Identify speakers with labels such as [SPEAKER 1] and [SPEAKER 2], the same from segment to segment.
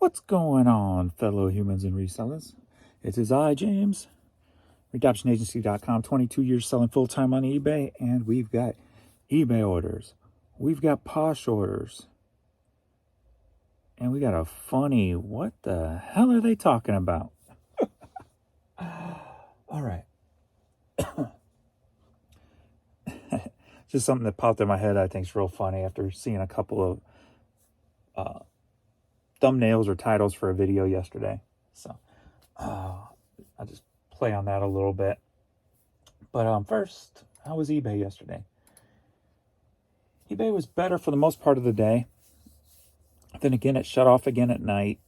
[SPEAKER 1] What's going on, fellow humans and resellers? It is I, James, redemptionagency.com, 22 years selling full-time on eBay, and we've got eBay orders. We've got Posh orders. And we got a funny, what the hell are they talking about? All right. Just something that popped in my head I think is real funny after seeing a couple of thumbnails or titles for a video yesterday. So I'll just play on that a little bit. But first, how was eBay yesterday? eBay was better for the most part of the day. Then again, it shut off again at night.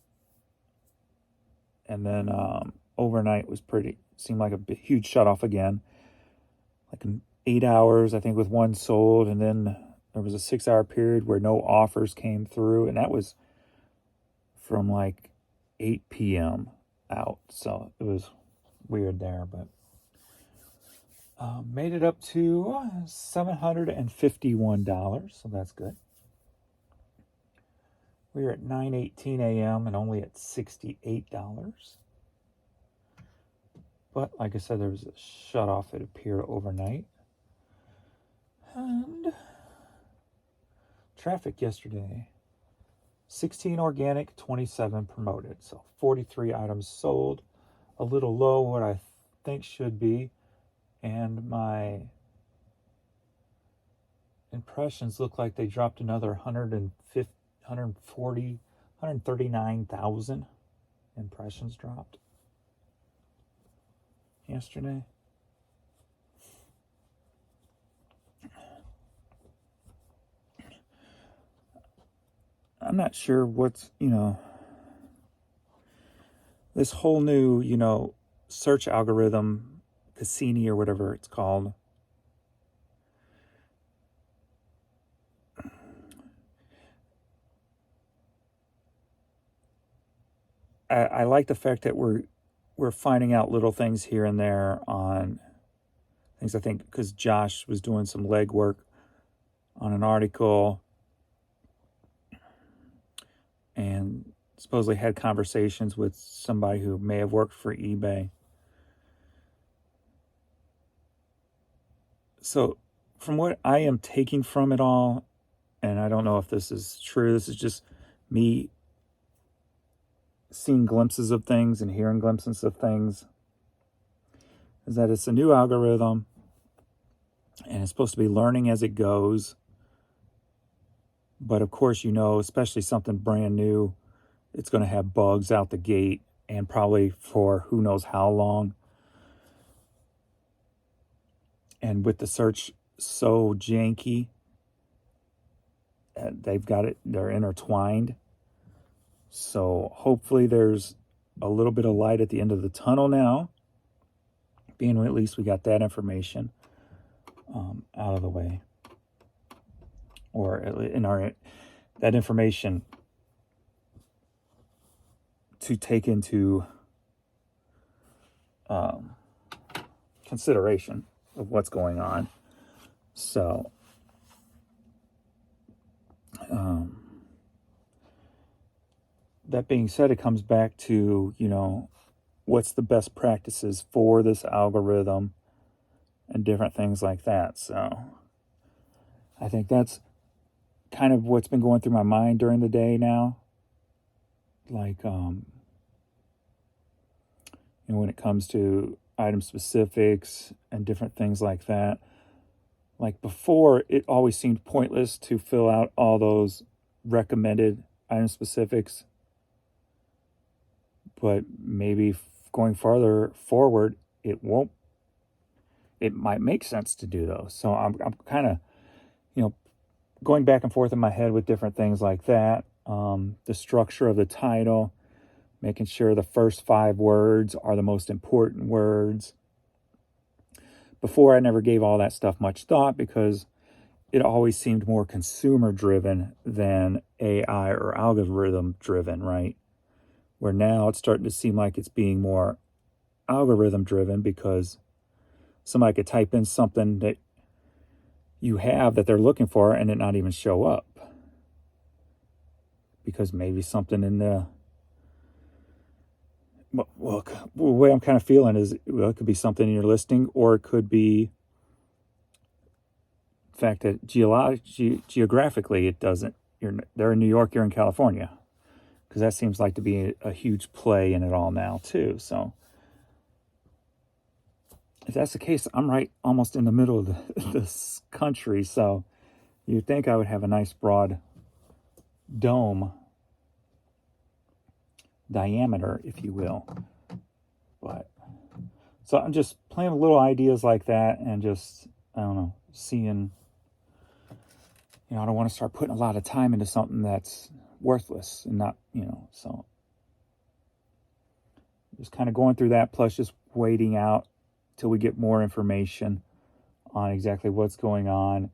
[SPEAKER 1] And then overnight was seemed like a huge shut off again. Like 8 hours, I think, with one sold. And then there was a 6-hour period where no offers came through. And that was from like 8 p.m. out. So it was weird there, but made it up to $751, so that's good. We were at 9:18 a.m. and only at $68. But like I said, there was a shut off, it appeared, overnight. And traffic yesterday, 16 organic, 27 promoted. So 43 items sold, a little low what I think should be. And my impressions look like they dropped another 139,000 impressions dropped yesterday. I'm not sure what's, this whole new, search algorithm, Cassini or whatever it's called. I like the fact that we're finding out little things here and there on things, I think, because Josh was doing some legwork on an article and supposedly had conversations with somebody who may have worked for eBay. So from what I am taking from it all, and I don't know if this is true, this is just me seeing glimpses of things and hearing glimpses of things, is that it's a new algorithm and it's supposed to be learning as it goes. But of course, especially something brand new, it's going to have bugs out the gate and probably for who knows how long. And with the search so janky, they're intertwined. So hopefully there's a little bit of light at the end of the tunnel now, being at least we got that information out of the way. Or that information to take into consideration of what's going on. So that being said, it comes back to, what's the best practices for this algorithm and different things like that. So I think that's kind of what's been going through my mind during the day now. Like, when it comes to item specifics and different things like that. Like before, it always seemed pointless to fill out all those recommended item specifics. But maybe going farther forward, it might make sense to do those. So I'm kind of, going back and forth in my head with different things like that. The structure of the title, making sure the first 5 words are the most important words. Before, I never gave all that stuff much thought because it always seemed more consumer driven than AI or algorithm driven, right? Where now it's starting to seem like it's being more algorithm driven because somebody could type in something that you have that they're looking for and it not even show up. Because maybe something in the well, the way I'm kind of feeling is, well, it could be something in your listing, or it could be the fact that geographically it doesn't. They're in New York, you're in California, because that seems like to be a huge play in it all now too. So if that's the case, I'm right almost in the middle of this country, so you'd think I would have a nice broad dome diameter, if you will. But so I'm just playing with little ideas like that, and just, I don't know, seeing, I don't want to start putting a lot of time into something that's worthless and not, so just kind of going through that, plus just waiting out till we get more information on exactly what's going on.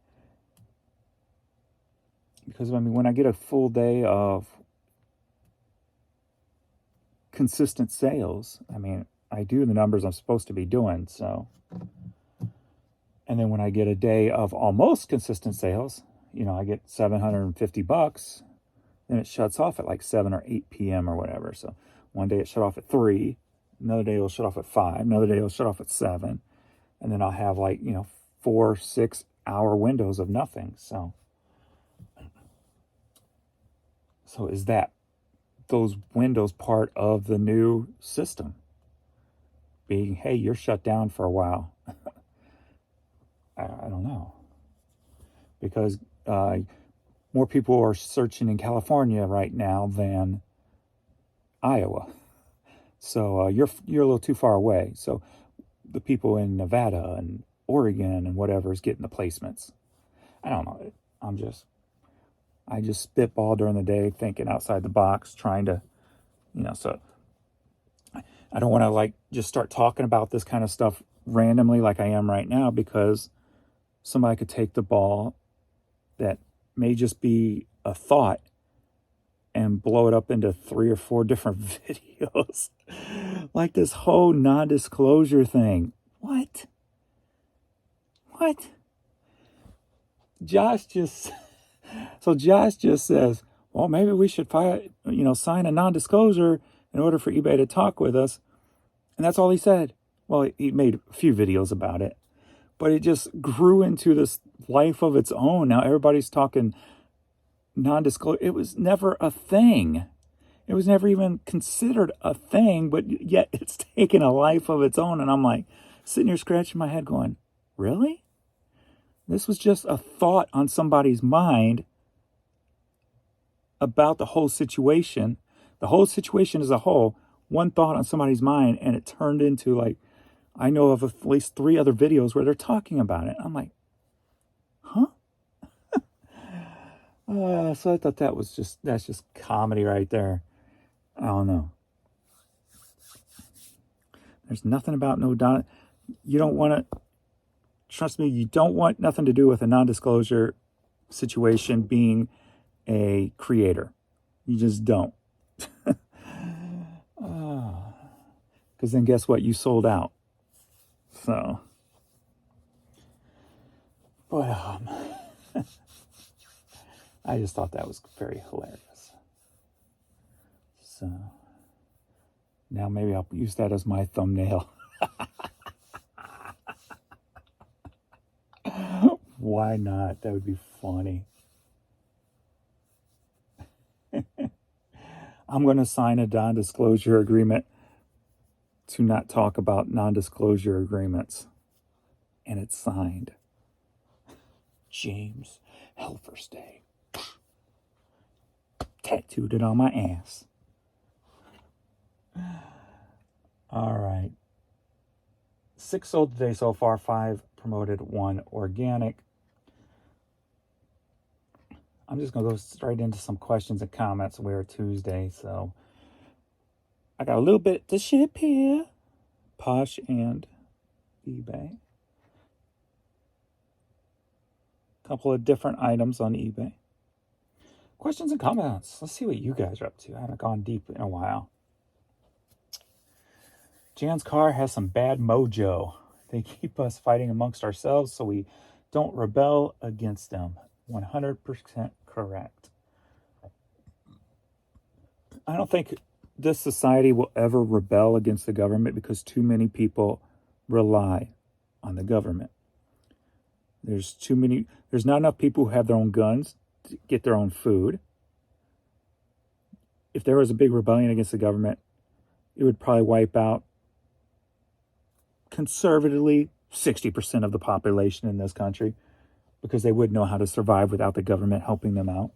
[SPEAKER 1] Because, when I get a full day of consistent sales, I do the numbers I'm supposed to be doing, so. And then when I get a day of almost consistent sales, I get $750, then it shuts off at like 7 or 8 p.m. or whatever. So one day it shut off at 3, another day it'll shut off at 5, another day it'll shut off at 7, and then I'll have 4-6 hour windows of nothing. So is those windows part of the new system? Being, hey, you're shut down for a while. I don't know. Because more people are searching in California right now than Iowa. So you're a little too far away. So the people in Nevada and Oregon and whatever is getting the placements. I don't know. I just spitball during the day, thinking outside the box, trying to, so I don't want to just start talking about this kind of stuff randomly like I am right now, because somebody could take the ball that may just be a thought and blow it up into 3 or 4 different videos. Like this whole non-disclosure thing. What? Josh just says, well, maybe we should sign a non-disclosure in order for eBay to talk with us. And that's all he said. Well, he made a few videos about it, but it just grew into this life of its own. Now everybody's talking non-disclosure. It was never a thing. It was never even considered a thing, but yet it's taken a life of its own. And I'm like sitting here scratching my head going, really? This was just a thought on somebody's mind about the whole situation. The whole situation as a whole, one thought on somebody's mind, and it turned into I know of at least 3 other videos where they're talking about it. I'm like, huh? So I thought that's just comedy right there. I don't know. There's nothing about you don't want to, trust me, you don't want nothing to do with a non-disclosure situation being a creator. You just don't. Because then guess what? You sold out. So, but I just thought that was very hilarious. So now maybe I'll use that as my thumbnail. Why not? That would be funny. I'm going to sign a non-disclosure agreement to not talk about non-disclosure agreements. And it's signed. James Helferstay. Tattooed it on my ass. All right. 6 sold today so far, 5 promoted, 1 organic. I'm just going to go straight into some questions and comments. We're Tuesday, so I got a little bit to ship here. Posh and eBay. A couple of different items on eBay. Questions and comments. Let's see what you guys are up to. I haven't gone deep in a while. Jan's car has some bad mojo. They keep us fighting amongst ourselves so we don't rebel against them. 100% correct. I don't think this society will ever rebel against the government because too many people rely on the government. There's not enough people who have their own guns to get their own food. If there was a big rebellion against the government, it would probably wipe out conservatively 60% of the population in this country because they wouldn't know how to survive without the government helping them out.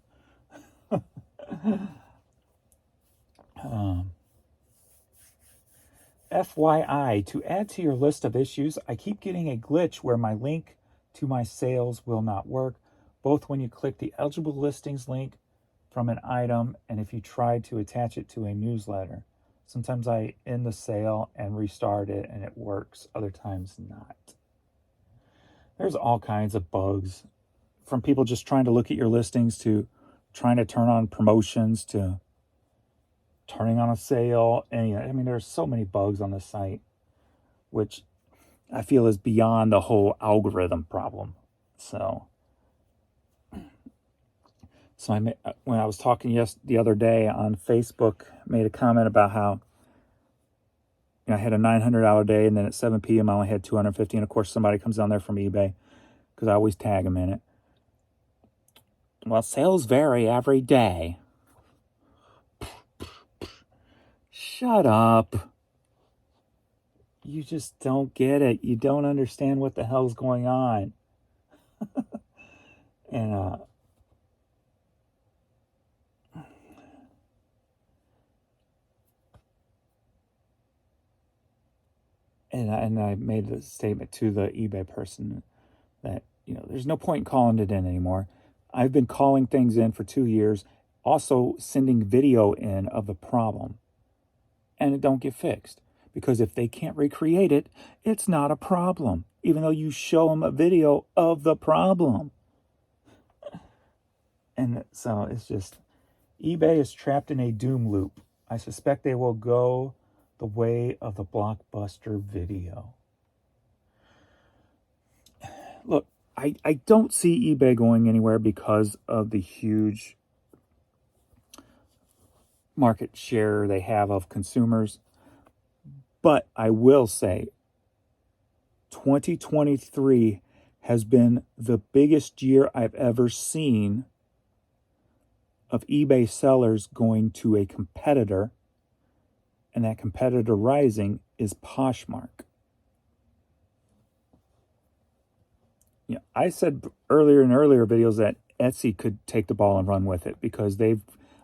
[SPEAKER 1] FYI, to add to your list of issues, I keep getting a glitch where my link to my sales will not work, both when you click the eligible listings link from an item and if you try to attach it to a newsletter. Sometimes I end the sale and restart it and it works, other times not. There's all kinds of bugs, from people just trying to look at your listings to trying to turn on promotions to turning on a sale. And I mean, there's so many bugs on the site, which I feel is beyond the whole algorithm problem. So when I was talking the other day on Facebook, made a comment about how I had a $900 day, and then at 7 p.m. I only had 250. And of course, somebody comes down there from eBay because I always tag them in it. Well, sales vary every day. Shut up. You just don't get it. You don't understand what the hell's going on. And I made a statement to the eBay person that, there's no point in calling it in anymore. I've been calling things in for 2 years, also sending video in of the problem, and it don't get fixed. Because if they can't recreate it, it's not a problem, even though you show them a video of the problem. And so it's just, eBay is trapped in a doom loop. I suspect they will go the way of the Blockbuster video. Look, I don't see eBay going anywhere because of the huge market share they have of consumers. But I will say 2023 has been the biggest year I've ever seen of eBay sellers going to a competitor, and that competitor rising is Poshmark. I said earlier in earlier videos that Etsy could take the ball and run with it because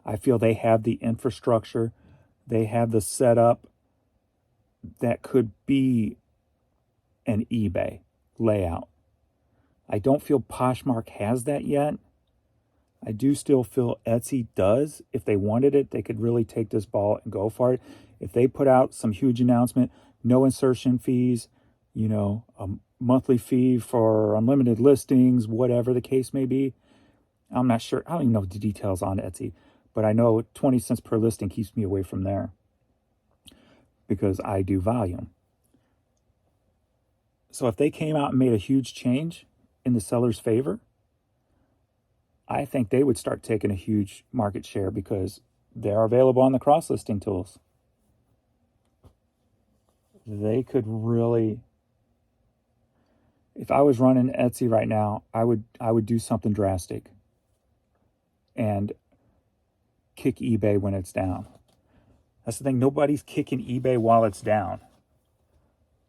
[SPEAKER 1] I feel they have the infrastructure, they have the setup that could be an eBay layout. I don't feel Poshmark has that yet. I do still feel Etsy does. If they wanted it, they could really take this ball and go for it. If they put out some huge announcement, no insertion fees, a monthly fee for unlimited listings, whatever the case may be. I'm not sure. I don't even know the details on Etsy, but I know 20 cents per listing keeps me away from there because I do volume. So if they came out and made a huge change in the seller's favor, I think they would start taking a huge market share because they're available on the cross-listing tools. They could really, if I was running Etsy right now, I would do something drastic and kick eBay when it's down. That's the thing, nobody's kicking eBay while it's down.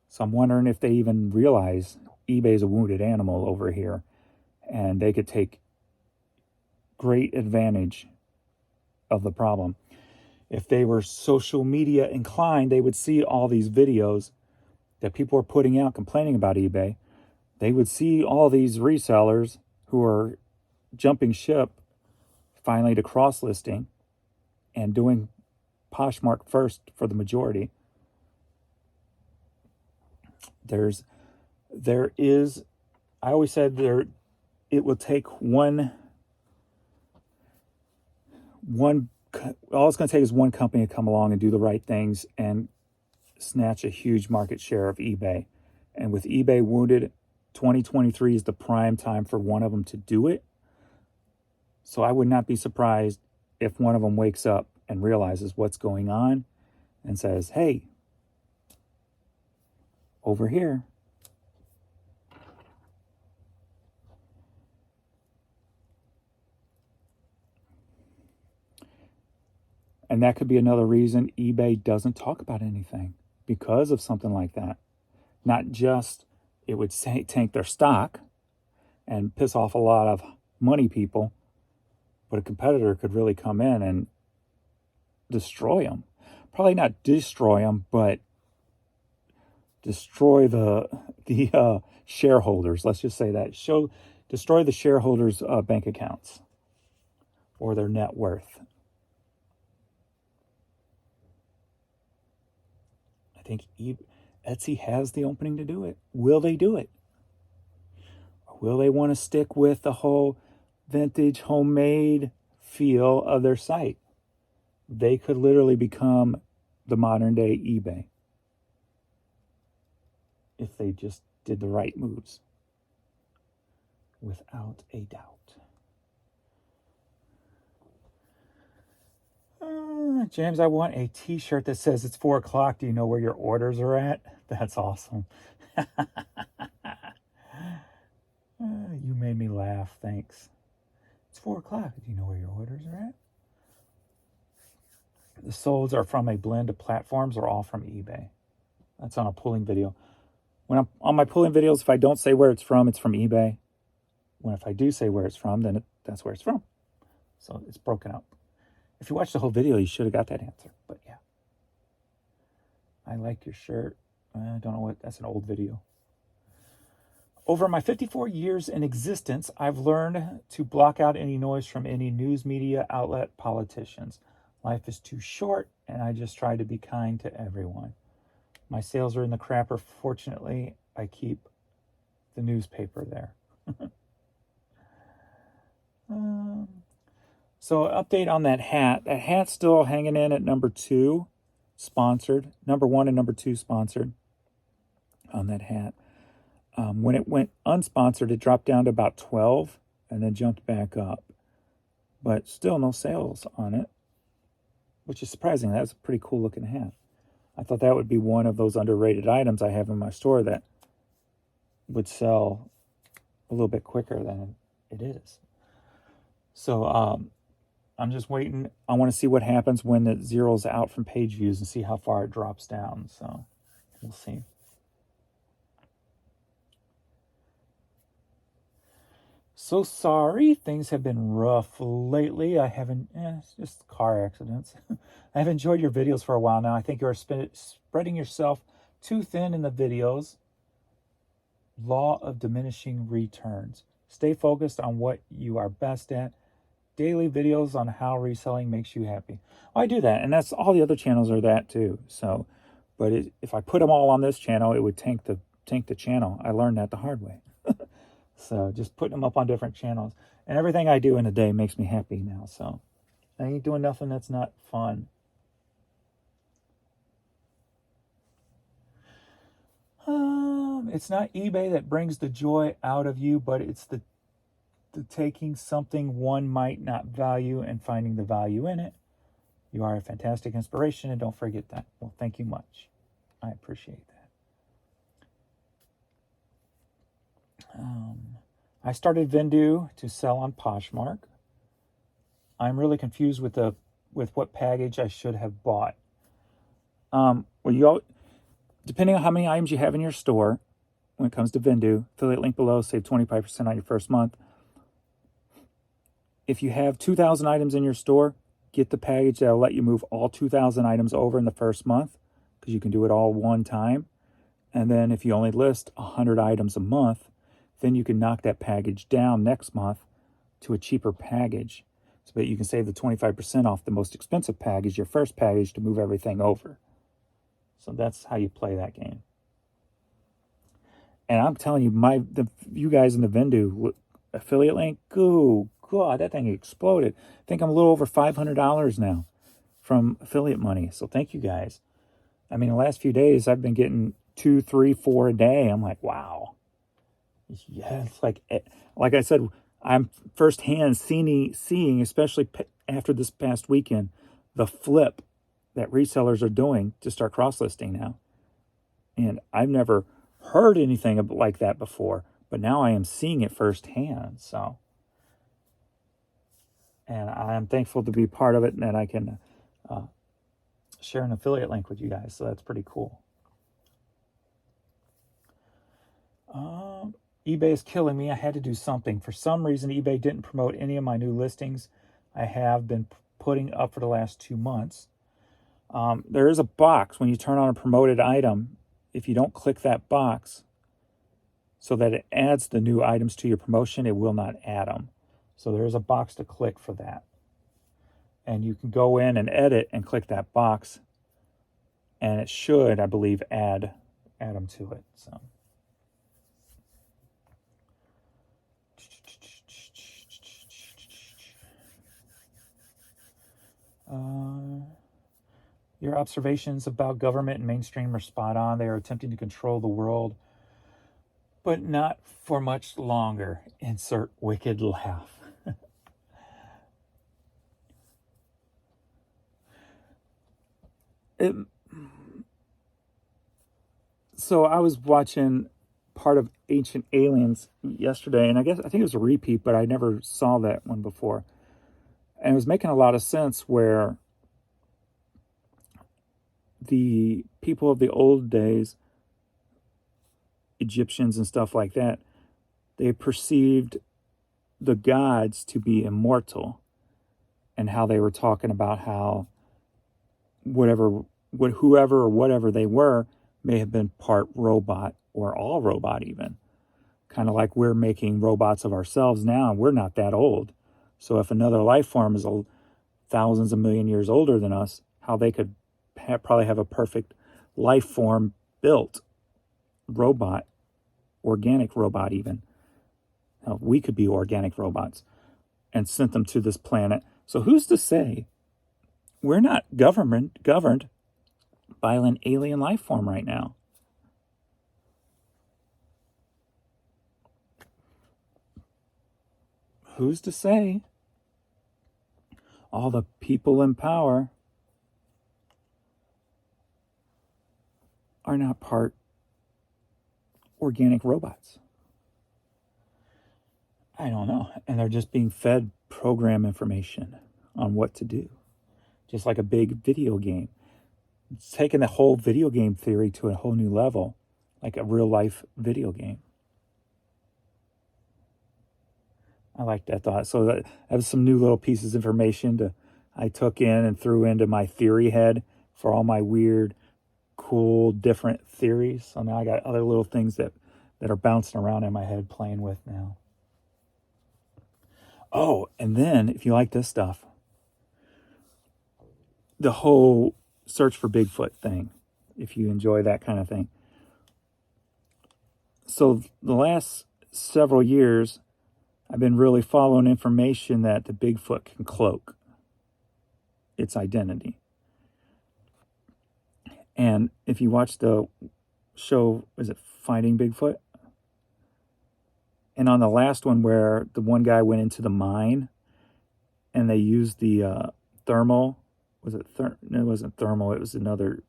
[SPEAKER 1] So I'm wondering if they even realize eBay is a wounded animal over here and they could take great advantage of the problem. If they were social media inclined, they would see all these videos that people are putting out complaining about eBay. They would see all these resellers who are jumping ship finally to cross-listing and doing Poshmark first for the majority. I always said it will take all it's going to take is one company to come along and do the right things and snatch a huge market share of eBay. And with eBay wounded, 2023 is the prime time for one of them to do it. So I would not be surprised if one of them wakes up and realizes what's going on and says, hey, over here. And that could be another reason eBay doesn't talk about anything, because of something like that. Not just it would tank their stock and piss off a lot of money people, but a competitor could really come in and destroy them. Probably not destroy them, but destroy the shareholders. Let's just say that. Destroy the shareholders' bank accounts or their net worth. I think Etsy has the opening to do it. Will they do it? Or will they want to stick with the whole vintage, homemade feel of their site? They could literally become the modern day eBay if they just did the right moves, without a doubt. James, I want a t-shirt that says it's 4 o'clock. Do you know where your orders are at? That's awesome. You made me laugh. Thanks. It's 4 o'clock. Do you know where your orders are at? The solds are from a blend of platforms or all from eBay. That's on a pulling video. When I'm on my pulling videos, if I don't say where it's from eBay. When if I do say where it's from, then that's where it's from. So it's broken up. If you watched the whole video, you should have got that answer. But yeah. I like your shirt. I don't know what, that's an old video. Over my 54 years in existence, I've learned to block out any noise from any news media outlet, politicians. Life is too short, and I just try to be kind to everyone. My sales are in the crapper. Fortunately, I keep the newspaper there. So update on that hat. That hat's still hanging in at number 2, sponsored. Number 1 and number 2 sponsored on that hat. When it went unsponsored, it dropped down to about 12 and then jumped back up. But still no sales on it, which is surprising. That's a pretty cool looking hat. I thought that would be one of those underrated items I have in my store that would sell a little bit quicker than it is. So I'm just waiting. I want to see what happens when it zeroes out from page views and see how far it drops down. So we'll see. So sorry, things have been rough lately. I haven't, it's just car accidents. I have enjoyed your videos for a while now. I think you're spreading yourself too thin in the videos. Law of diminishing returns. Stay focused on what you are best at. Daily videos on how reselling makes you happy. Well, I do that, and that's all the other channels are that too. So, but if I put them all on this channel, it would tank the channel. I learned that the hard way. So just putting them up on different channels, and everything I do in a day makes me happy now. So I ain't doing nothing that's not fun. It's not eBay that brings the joy out of you, but it's the taking something one might not value and finding the value in it. You are a fantastic inspiration, and don't forget that. Well, thank you much. I appreciate that. I started Vendoo to sell on Poshmark. I'm really confused with what package I should have bought. Depending on how many items you have in your store, when it comes to Vendoo, affiliate link below, save 25% on your first month. If you have 2,000 items in your store, get the package that will let you move all 2,000 items over in the first month, because you can do it all one time. And then if you only list 100 items a month, then you can knock that package down next month to a cheaper package, so that you can save the 25% off the most expensive package, your first package, to move everything over. So that's how you play that game. And I'm telling you, you guys in the Vendoo affiliate link, oh God, that thing exploded. I think I'm a little over $500 now from affiliate money. So thank you guys. I mean, the last few days I've been getting 2, 3, 4 a day. I'm like, wow. Yeah, it's like I said, I'm firsthand seeing, especially after this past weekend, the flip that resellers are doing to start cross-listing now. And I've never heard anything like that before, but now I am seeing it firsthand. So, and I'm thankful to be part of it, and that I can share an affiliate link with you guys. So that's pretty cool. eBay is killing me. I had to do something. For some reason, eBay didn't promote any of my new listings I have been putting up for the last 2 months. There is a box when you turn on a promoted item. If you don't click that box so that it adds the new items to your promotion, it will not add them. So there is a box to click for that. And you can go in and edit and click that box, and it should, I believe, add them to it. So. Your observations about government and mainstream are spot on. They are attempting to control the world, but not for much longer. Insert wicked laugh. So I was watching part of Ancient Aliens yesterday, and I think it was a repeat, but I never saw that one before. And it was making a lot of sense where the people of the old days, Egyptians and stuff like that, they perceived the gods to be immortal, and how they were talking about how whoever or whatever they were may have been part robot or all robot even. Kind of like we're making robots of ourselves now, and we're not that old. So if another life form is thousands of million years older than us, how they could probably have a perfect life form built robot, organic robot even. Now, we could be organic robots and sent them to this planet. So who's to say we're not governed by an alien life form right now? Who's to say all the people in power are not part organic robots? I don't know. And they're just being fed program information on what to do. Just like a big video game. It's taking the whole video game theory to a whole new level, like a real life video game. I like that thought. So that was some new little pieces of information I took in and threw into my theory head for all my weird, cool, different theories. So now I got other little things that are bouncing around in my head playing with now. Oh, and then if you like this stuff, the whole search for Bigfoot thing, if you enjoy that kind of thing. So the last several years, I've been really following information that the Bigfoot can cloak its identity. And if you watch the show, is it Finding Bigfoot? And on the last one where the one guy went into the mine and they used the thermal, no, it wasn't thermal, it was another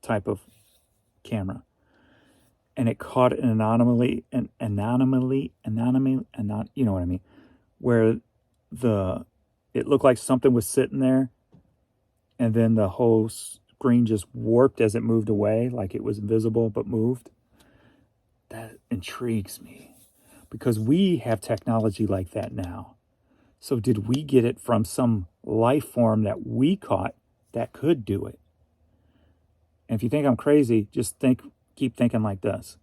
[SPEAKER 1] type of camera. And it caught an anomaly, you know what I mean? Where it looked like something was sitting there, and then the whole screen just warped as it moved away, like it was invisible but moved. That intrigues me, because we have technology like that now. So did we get it from some life form that we caught that could do it? And if you think I'm crazy, just keep thinking like this.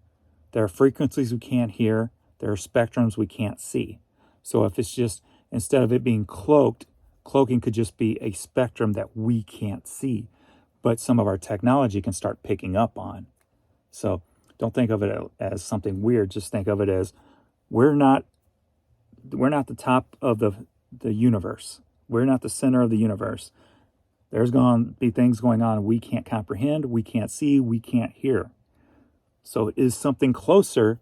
[SPEAKER 1] There are frequencies we can't hear. There are spectrums we can't see. So if it's just, instead of it being cloaked, cloaking could just be a spectrum that we can't see, but some of our technology can start picking up on. So don't think of it as something weird. Just think of it as we're not the top of the universe. We're not the center of the universe. There's going to be things going on we can't comprehend, we can't see, we can't hear. So it is something closer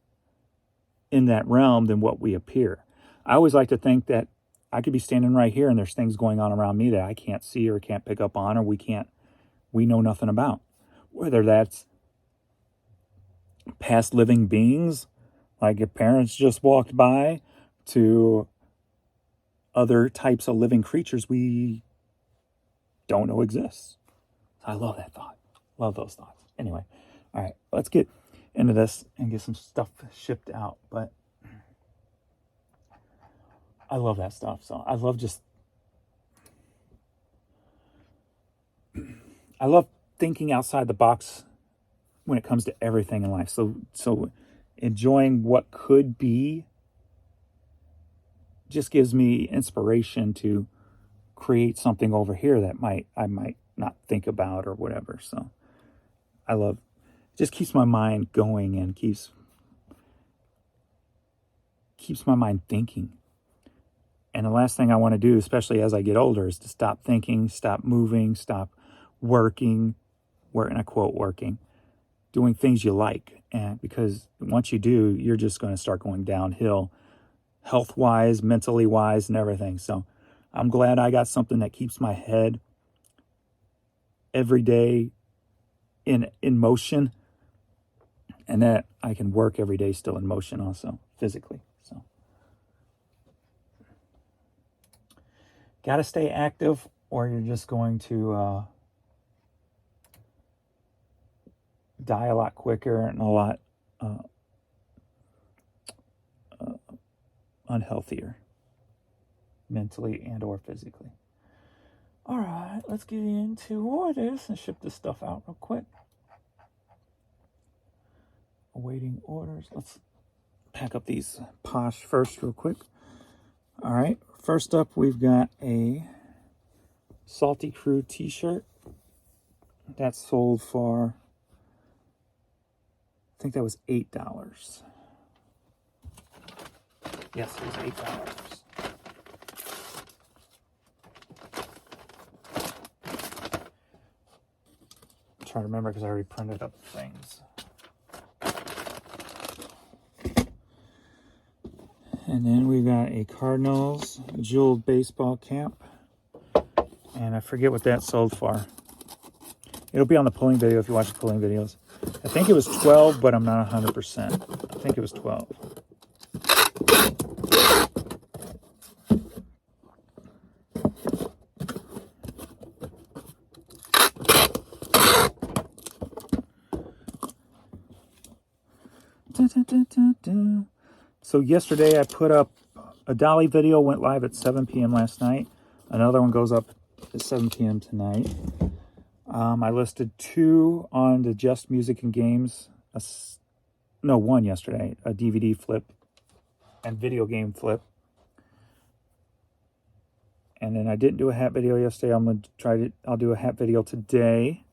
[SPEAKER 1] in that realm than what we appear. I always like to think that I could be standing right here and there's things going on around me that I can't see or can't pick up on, or we know nothing about. Whether that's past living beings, like your parents just walked by, to other types of living creatures we don't know exists. I love that thought. Love those thoughts. Anyway, all right, let's get into this and get some stuff shipped out. But I love that stuff. So I love thinking outside the box when it comes to everything in life. So enjoying what could be just gives me inspiration to create something over here that I might not think about or whatever. So just keeps my mind going and keeps my mind thinking. And the last thing I want to do, especially as I get older, is to stop thinking, stop moving, stop working, and I quote working, doing things you like. And because once you do, you're just going to start going downhill, health-wise, mentally-wise, and everything. So I'm glad I got something that keeps my head every day in motion, and that I can work every day still in motion also, physically. So got to stay active, or you're just going to die a lot quicker and a lot unhealthier, mentally and or physically. All right, let's get into orders and ship this stuff out real quick. Awaiting orders. Let's pack up these Posh first real quick. All right, first up we've got a Salty Crew t-shirt. That sold for, I think that was $8. Yes, it was $8. I'm trying to remember because I already printed up things. And then we got a Cardinals jeweled baseball cap. And I forget what that sold for. It'll be on the pulling video if you watch the pulling videos. I think it was 12, but I'm not 100%. I think it was 12. So yesterday I put up a Dolly video, went live at 7 p.m. last night. Another one goes up at 7 p.m. tonight. I listed 2 on the Just Music and Games. One yesterday. A DVD flip and video game flip. And then I didn't do a hat video yesterday. I'll do a hat video today.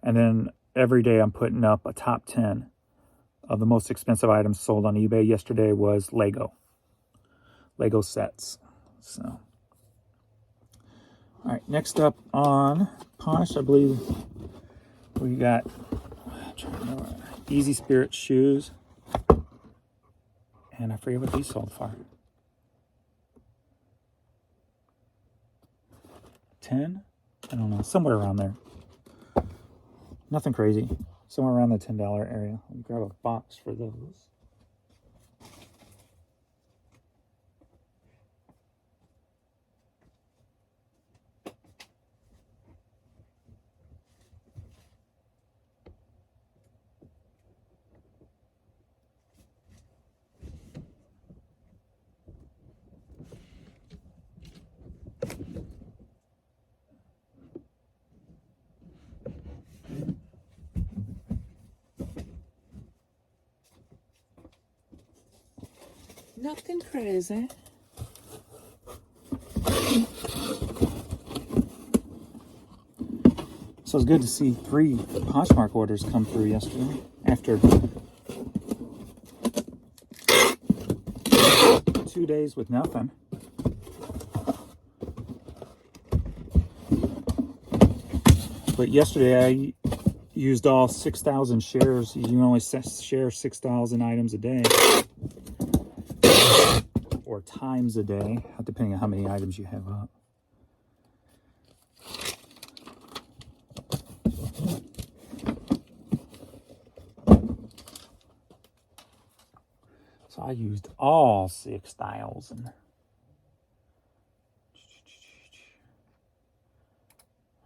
[SPEAKER 1] And then every day I'm putting up a top 10 of the most expensive items sold on eBay. Yesterday was Lego sets. So, all right, next up on Posh, I believe we got Easy Spirit shoes. And I forget what these sold for. 10? I don't know, somewhere around there. Nothing crazy. Somewhere around the $10 area. Let me grab a box for those. Nothing crazy. So it's good to see 3 Poshmark orders come through yesterday after 2 days with nothing. But yesterday I used all 6,000 shares. You can only share 6,000 items a day. 4 times a day, depending on how many items you have up. So I used all 6,000.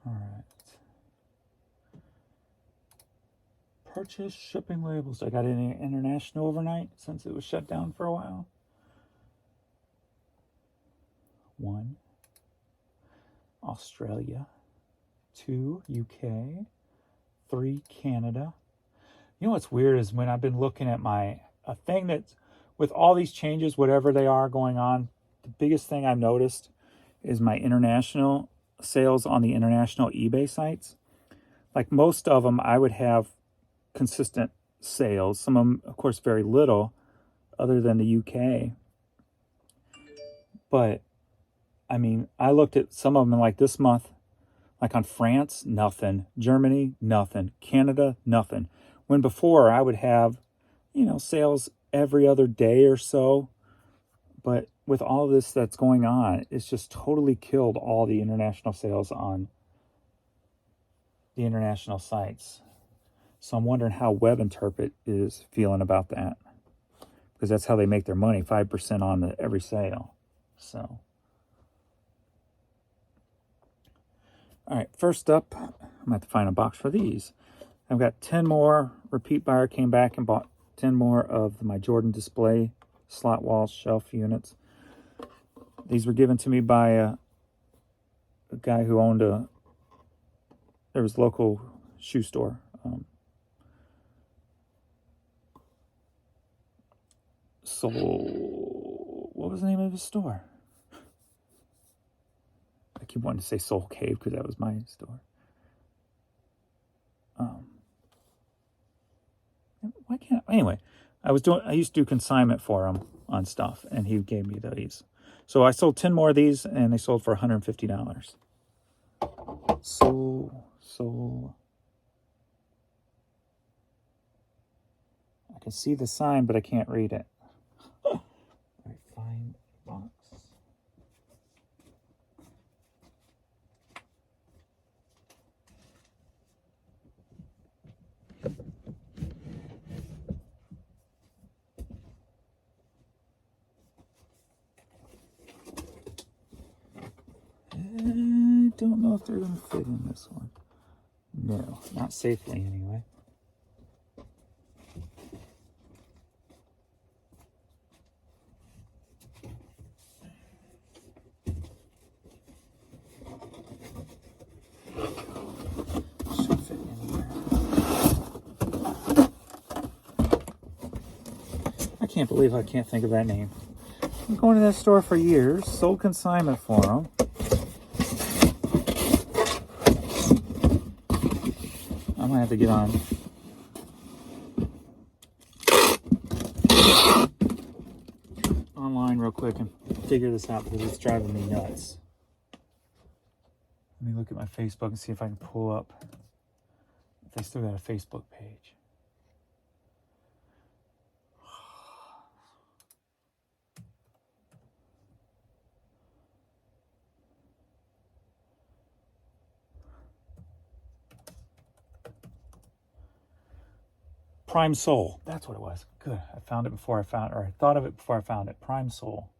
[SPEAKER 1] All right. Purchase shipping labels. I got any international overnight since it was shut down for a while. 1, Australia. 2, UK. 3, Canada. You know what's weird is when I've been looking at a thing that's, with all these changes, whatever they are going on, the biggest thing I've noticed is my international sales on the international eBay sites. Like most of them, I would have consistent sales. Some of them, of course, very little, other than the UK. But, I mean, I looked at some of them like this month, like on France, nothing. Germany, nothing. Canada, nothing. When before, I would have, sales every other day or so. But with all this that's going on, it's just totally killed all the international sales on the international sites. So I'm wondering how WebInterpret is feeling about that. Because that's how they make their money, 5% on every sale. So, all right, first up, I'm going to have to find a box for these. I've got 10 more. Repeat buyer came back and bought 10 more of my Jordan display slot wall shelf units. These were given to me by a guy who owned there was a local shoe store. What was the name of his store? I keep wanting to say Soul Cave because that was my store. Why can't anyway? I used to do consignment for him on stuff, and he gave me these. So I sold 10 more of these, and they sold for $150. So I can see the sign, but I can't read it. All right, find box. I don't know if they're going to fit in this one. No, not safely anyway. Should fit in here. I can't believe I can't think of that name. I'm going to that store for years, sold consignment for them. I'm going to have to get on online real quick and figure this out because it's driving me nuts. Let me look at my Facebook and see if I can pull up if they still got a Facebook page. Prime Soul. That's what it was. Good. I found it before I found it, or I thought of it before I found it. Prime Soul.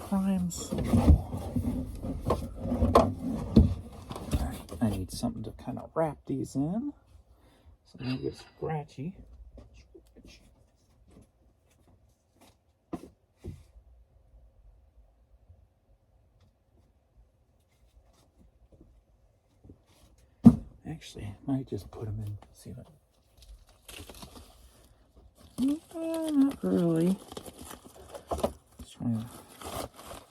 [SPEAKER 1] Prime Soul. Right. I need something to kind of wrap these in so they don't get scratchy. Actually, I might just put them in. See if not really. Just trying to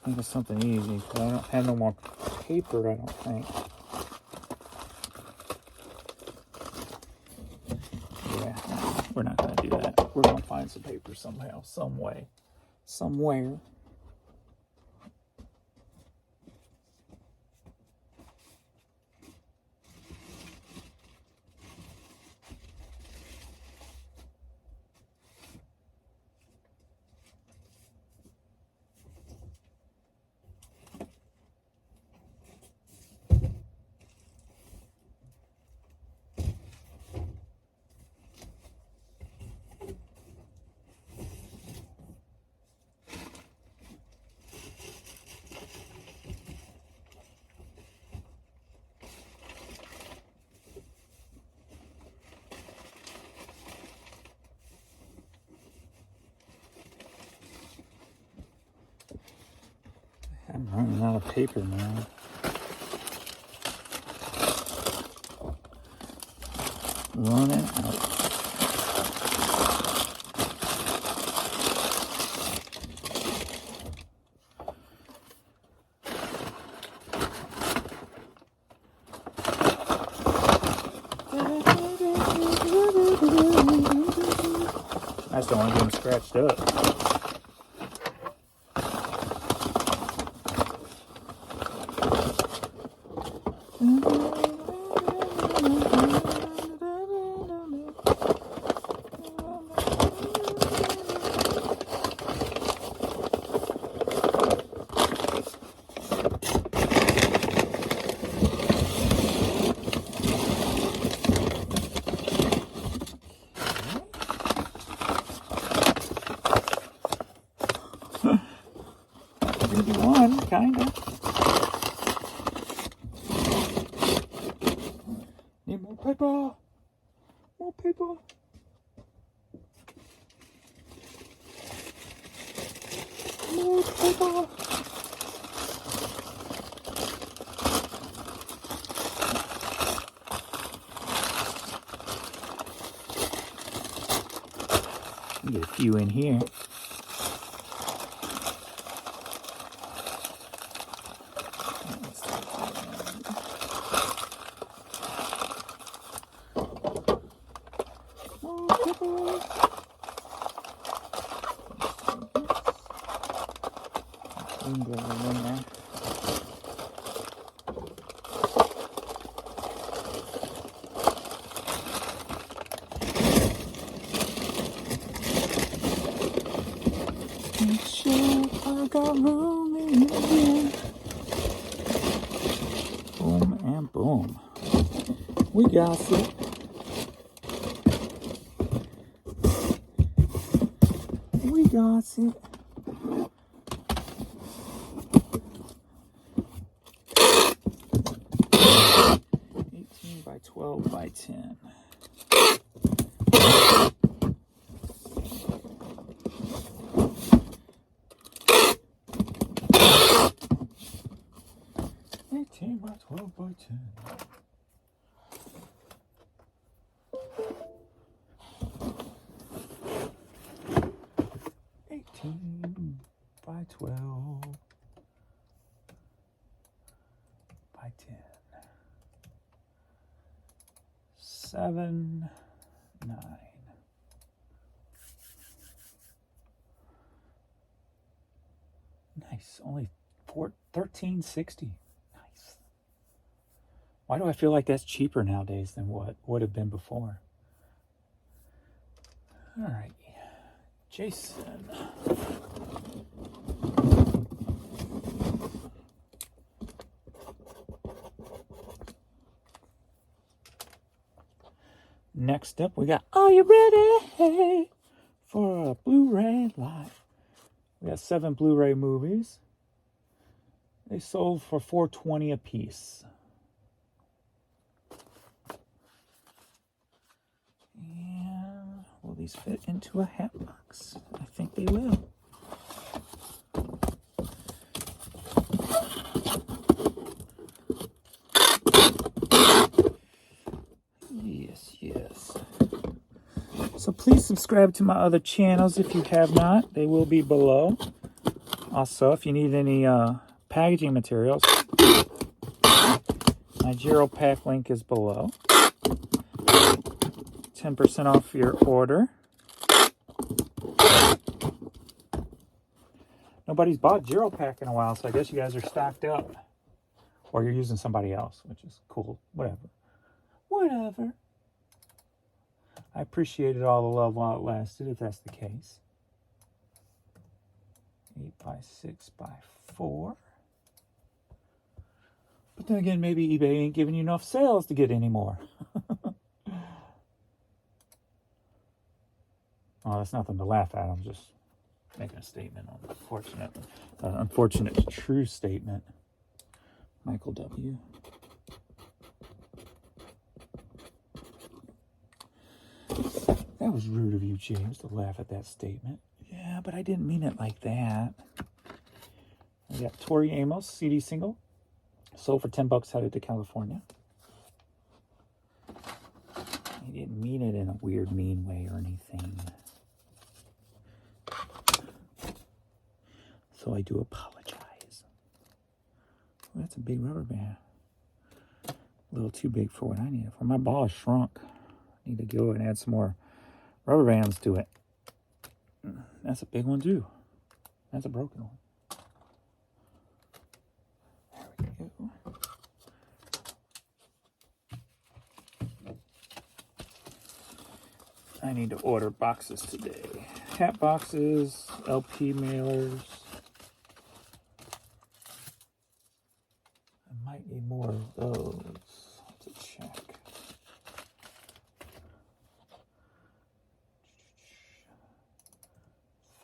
[SPEAKER 1] think of something easy because I don't have no more paper, I don't think. Yeah, we're not going to do that. We're going to find some paper somehow, some way, somewhere. I'm running out of paper now. Running out. I just don't want to get them scratched up. Maybe one, kind of. Need more paper. More paper. More paper. Get a few in here. Make sure I got room in here. Boom and boom. We got it. We got it. By 12 by 10. By 12 by 10. By 12 by 10. 7, 9. Nice. Only $13.60. Nice. Why do I feel like that's cheaper nowadays than what would have been before? All right. Jason. Next up, we got, are you ready for a Blu-ray live? We got 7 Blu-ray movies. They sold for $4.20 a piece. And will these fit into a hat box? I think they will. Yes. So please subscribe to my other channels if you have not. They will be below. Also, if you need any packaging materials, my Giro Pack link is below. 10% off your order. Nobody's bought Giro Pack in a while, so I guess you guys are stocked up. Or you're using somebody else, which is cool. Whatever. I appreciated all the love while it lasted, if that's the case. 8 by 6 by 4. But then again, maybe eBay ain't giving you enough sales to get any more. Oh, that's nothing to laugh at. I'm just making a statement on unfortunate true statement. Michael W. That was rude of you, James, to laugh at that statement. Yeah, but I didn't mean it like that. We got Tori Amos CD single. Sold for $10, headed to California. He didn't mean it in a weird, mean way or anything. So I do apologize. Oh, that's a big rubber band. A little too big for what I need it for. My ball is shrunk. I need to go and add some more rubber bands to it. That's a big one too. That's a broken one. There we go. I need to order boxes today. Hat boxes, LP mailers. I might need more of those to check.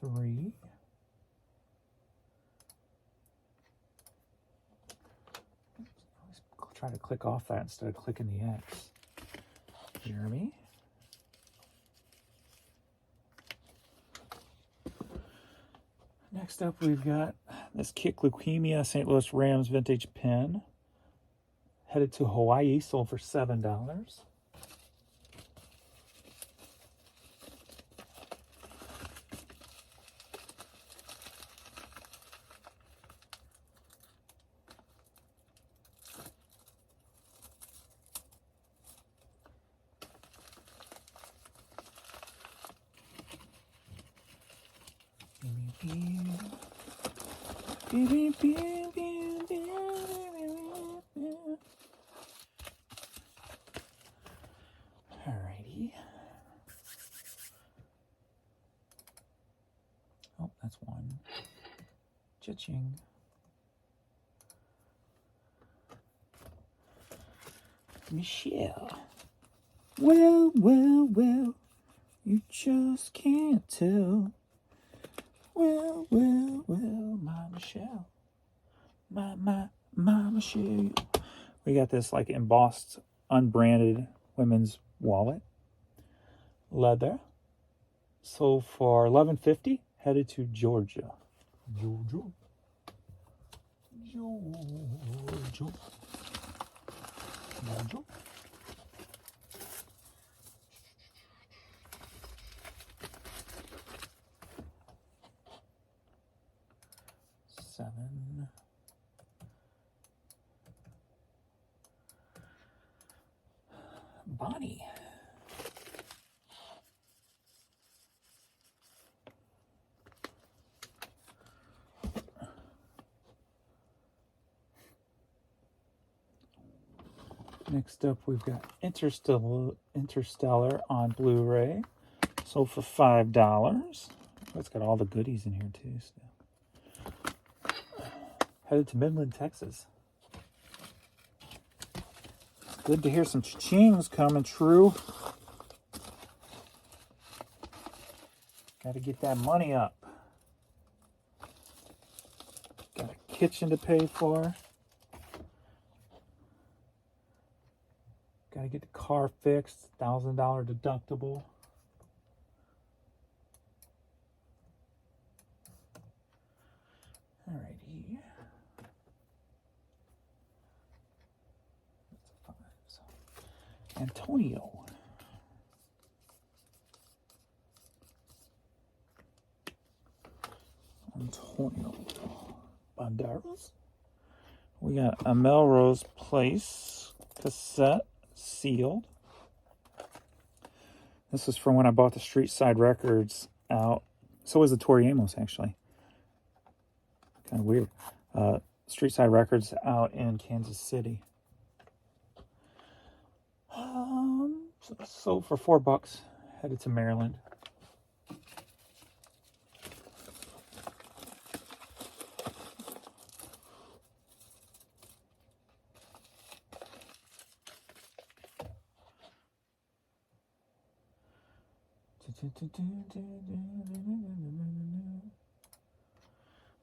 [SPEAKER 1] Three. Always try to click off that instead of clicking the X. Jeremy. Next up, we've got this Kick Leukemia St. Louis Rams vintage pin. Headed to Hawaii, sold for $7. Alrighty. Oh, that's one. Cha-ching. Michelle. Well, well, well, you just can't tell. Well, well, well, my Michelle. My Michelle. We got this like embossed, unbranded women's wallet. Leather. Sold for $11.50. Headed to Georgia. Georgia. Georgia. Georgia. Seven. Bonnie. Next up, we've got Interstellar on Blu-ray. Sold for $5. Oh, it's got all the goodies in here too. So. Headed to Midland, Texas. Good to hear some cha-chings coming true. Got to get that money up. Got a kitchen to pay for. Got to get the car fixed. $1,000 deductible. Alrighty. That's a 5. Antonio. Banderas. We got a Melrose Place cassette sealed. This is from when I bought the Street Side Records out. So was the Tori Amos, actually. Kind of weird. Street Side Records out in Kansas City. Sold for $4. Headed to Maryland.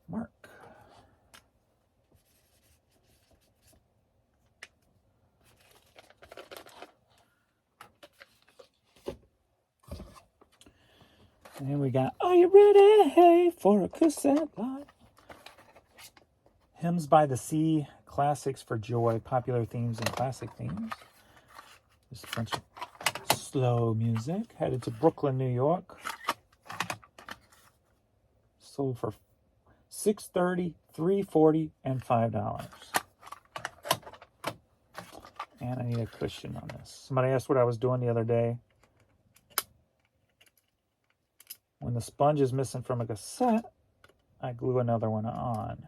[SPEAKER 1] Mark. And we got, are you ready, hey, for a cassette live? Hymns by the Sea, Classics for Joy, Popular Themes and Classic Themes. Just a bunch of slow music. Headed to Brooklyn, New York. Sold for $6.30, $3.40, and $5. And I need a cushion on this. Somebody asked what I was doing the other day. When the sponge is missing from a cassette, I glue another one on.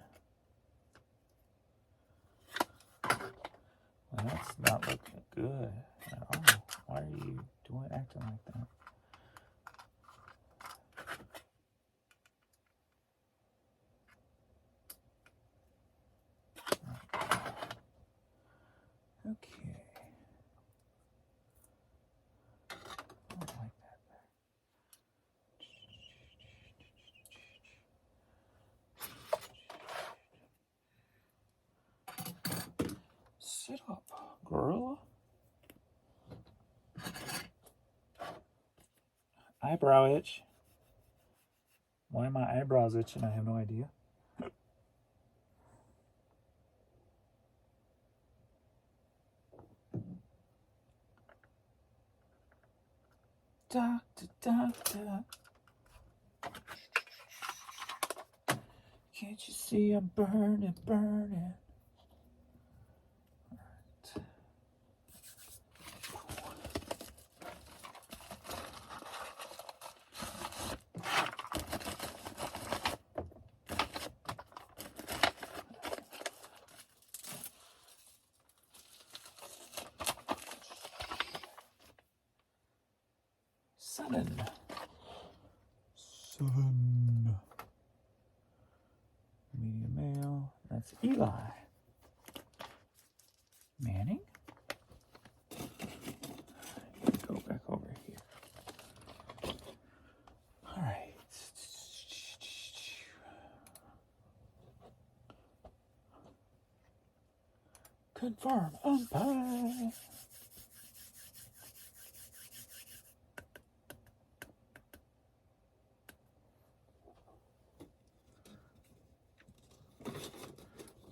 [SPEAKER 1] Well, that's not looking good at all. Why are you acting like that? Okay. I don't like that. Sit up, gorilla. Eyebrow itch. Why are my eyebrows itching? I have no idea. Doctor, doctor. Can't you see I'm burning, burning? Seven. Medium male. That's Eli. Manning. Go back over here. All right. Confirm umpire.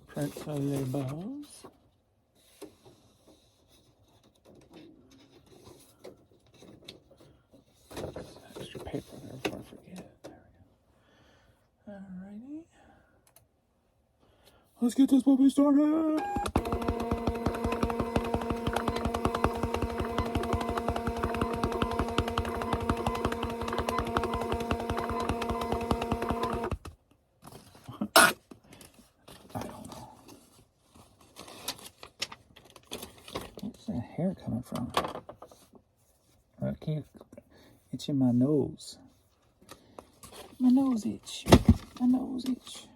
[SPEAKER 1] Print the labels. Extra paper there before I forget. There we go. Alrighty. Let's get this puppy started. Hair coming from? Okay, itching my nose. My nose itch. My nose itch.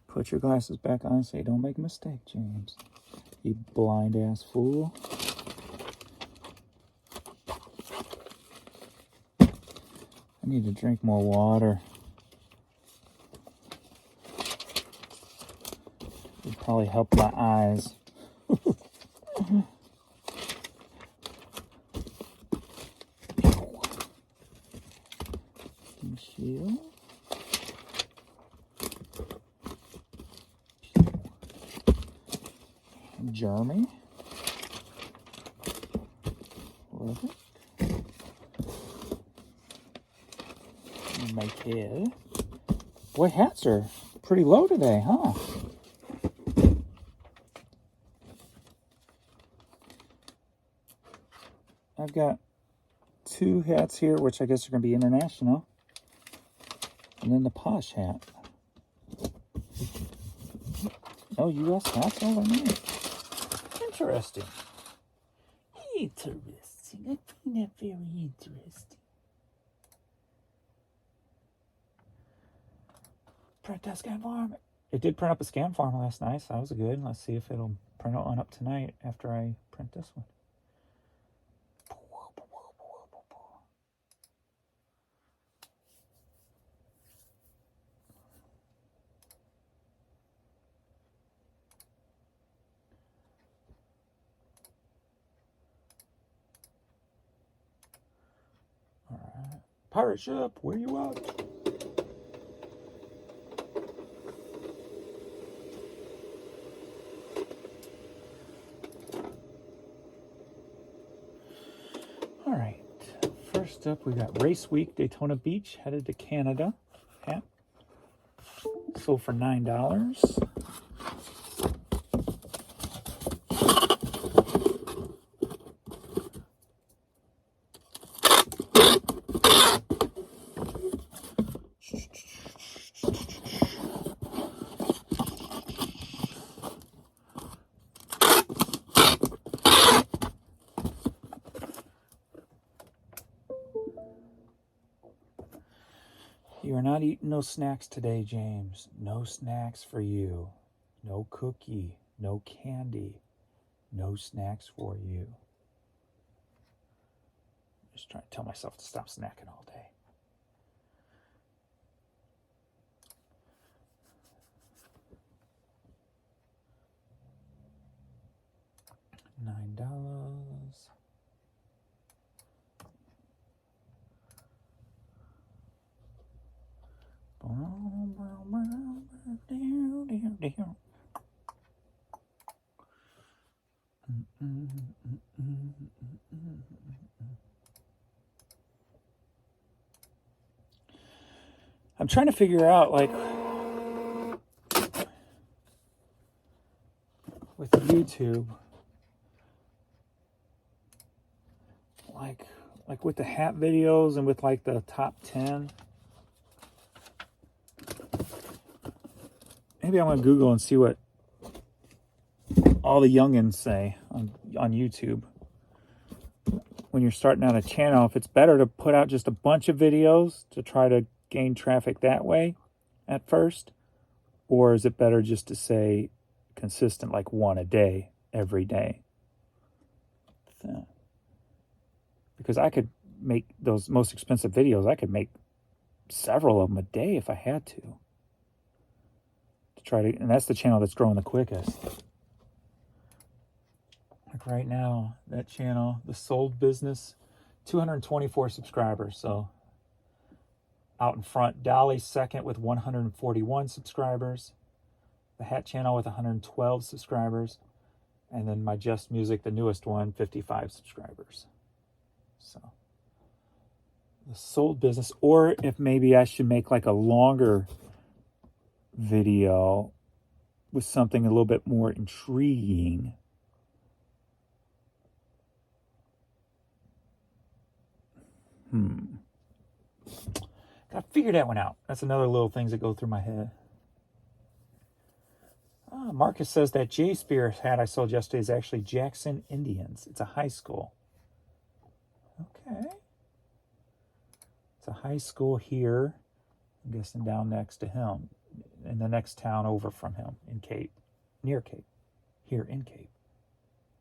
[SPEAKER 1] Put your glasses back on and say, don't make a mistake, James. You blind ass fool. I need to drink more water. It'd probably help my eyes. Shield. Jeremy. Love it. My kid. Boy, hats are pretty low today, huh? I've got 2 hats here, which I guess are going to be international. And then the posh hat. No U.S. hats over me. Interesting. Interesting. I find that very interesting. Print that scan farm. It did print up a scan farm last night, so that was good. Let's see if it'll print one up tonight after I print this one. Pirate ship, where you at? Next up, we got Race Week, Daytona Beach, headed to Canada. Hat. Sold for $9. You are not eating no snacks today, James. No snacks for you. No cookie. No candy. No snacks for you. Just trying to tell myself to stop snacking all day. $9. I'm trying to figure out, like, with YouTube, like with the hat videos and with like the top 10. Maybe I'm gonna Google and see what all the youngins say on YouTube. When you're starting out a channel, if it's better to put out just a bunch of videos to try to gain traffic that way at first, or is it better just to say consistent, like one a day, every day? So, because I could make those most expensive videos, I could make several of them a day if I had to try to, and that's the channel that's growing the quickest. Like right now, that channel, the Sold Business, 224 subscribers. So out in front, Dolly's second with 141 subscribers. The Hat channel with 112 subscribers. And then my Just Music, the newest one, 55 subscribers. So the Sold Business, or if maybe I should make like a longer video with something a little bit more intriguing. Gotta figure that one out. That's another little things that go through my head. Marcus says that J Spear hat I sold yesterday is actually Jackson Indians. It's a high school. Okay. It's a high school here. I'm guessing down next to him. In the next town over from him in Cape. Near Cape. Here in Cape.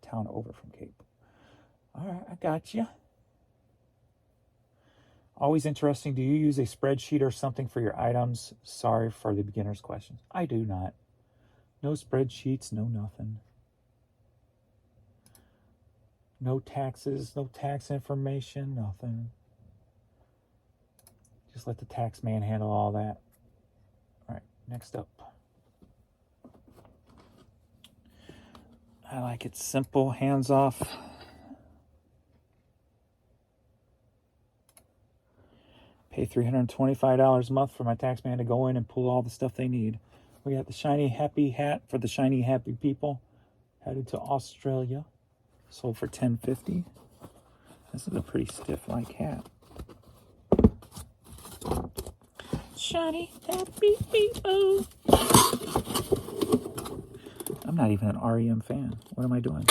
[SPEAKER 1] Town over from Cape. All right, I got you. Always interesting. Do you use a spreadsheet or something for your items? Sorry for the beginner's questions. I do not. No spreadsheets, no nothing. No taxes, no tax information, nothing. Just let the tax man handle all that. All right, next up. I like it simple, hands off. Pay $325 a month for my tax man to go in and pull all the stuff they need. We got the Shiny Happy hat for the Shiny Happy people. Headed to Australia. Sold for $10.50. This is a pretty stiff like hat. Shiny Happy people. I'm not even an REM fan. What am I doing?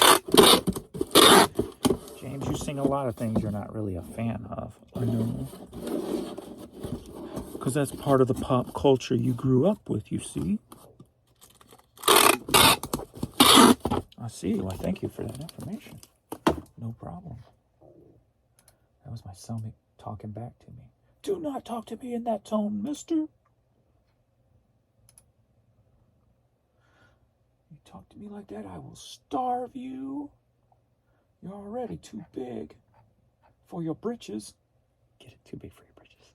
[SPEAKER 1] James, you sing a lot of things you're not really a fan of. I know. Because that's part of the pop culture you grew up with, you see. I see. Well, thank you for that information. No problem. That was my stomach talking back to me. Do not talk to me in that tone, mister. You talk to me like that, I will starve you. You're already too big for your britches. Get it? Too big for your britches.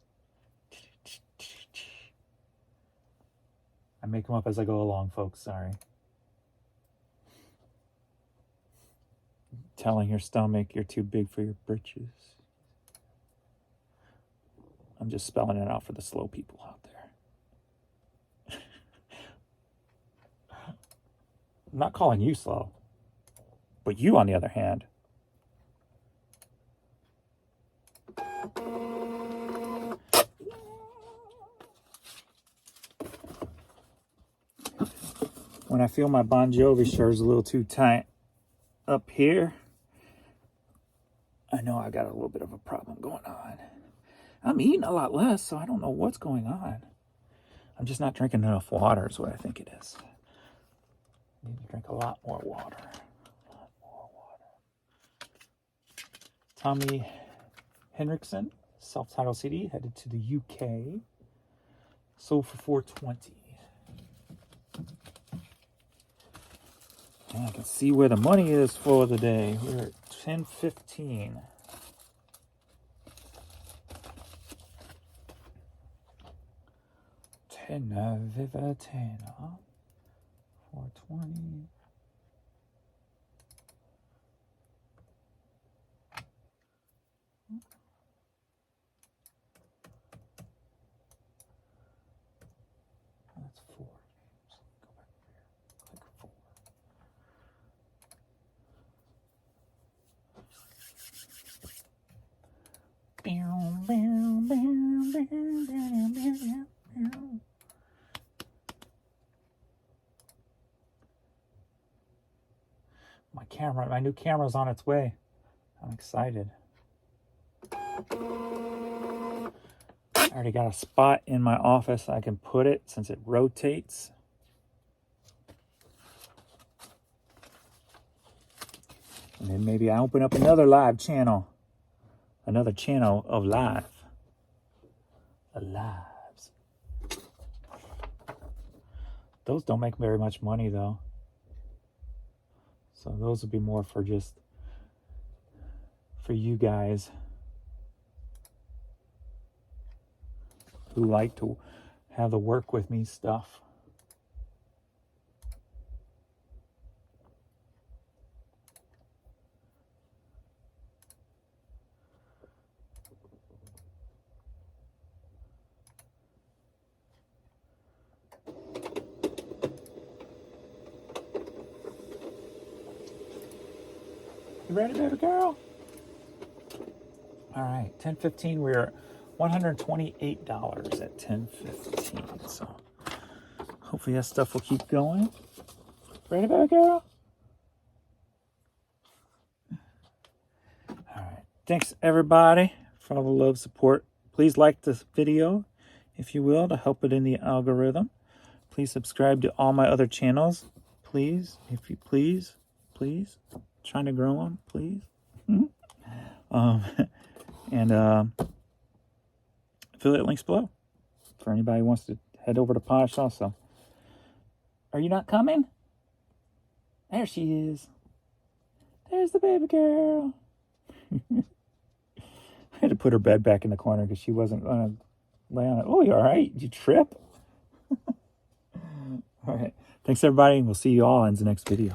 [SPEAKER 1] I make them up as I go along, folks. Sorry. Telling your stomach you're too big for your britches. I'm just spelling it out for the slow people out there. I'm not calling you slow, but you, on the other hand, when I feel my Bon Jovi shirt's a little too tight up here, I know I got a little bit of a problem going on. I'm eating a lot less, so I don't know what's going on. I'm just not drinking enough water is what I think it is. I need to drink a lot more water. Tommy Henriksen, self-titled CD, headed to the UK. Sold for $420. And I can see where the money is for the day. We're at 10:15. Viva Tena. 420. That's 4. So go back here. Click 4. My new camera's on its way. I'm excited. I already got a spot in my office I can put it since it rotates. And then maybe I open up another live channel. Another channel of lives. Those don't make very much money though. So those would be more for just for you guys who like to have the work with me stuff. You ready, baby girl? All right, 10:15. We're $128 at 10:15. So hopefully that stuff will keep going. Ready, baby girl? All right. Thanks everybody for all the love, support. Please like this video, if you will, to help it in the algorithm. Please subscribe to all my other channels. Please, if you please. Trying to grow them, please. And affiliate links below for anybody who wants to head over to Posh also. Are you not coming? There she is. There's the baby girl. I had to put her bed back in the corner because she wasn't going to lay on it. Oh, you all right? Did you trip? All right. Thanks, everybody. We'll see you all in the next video.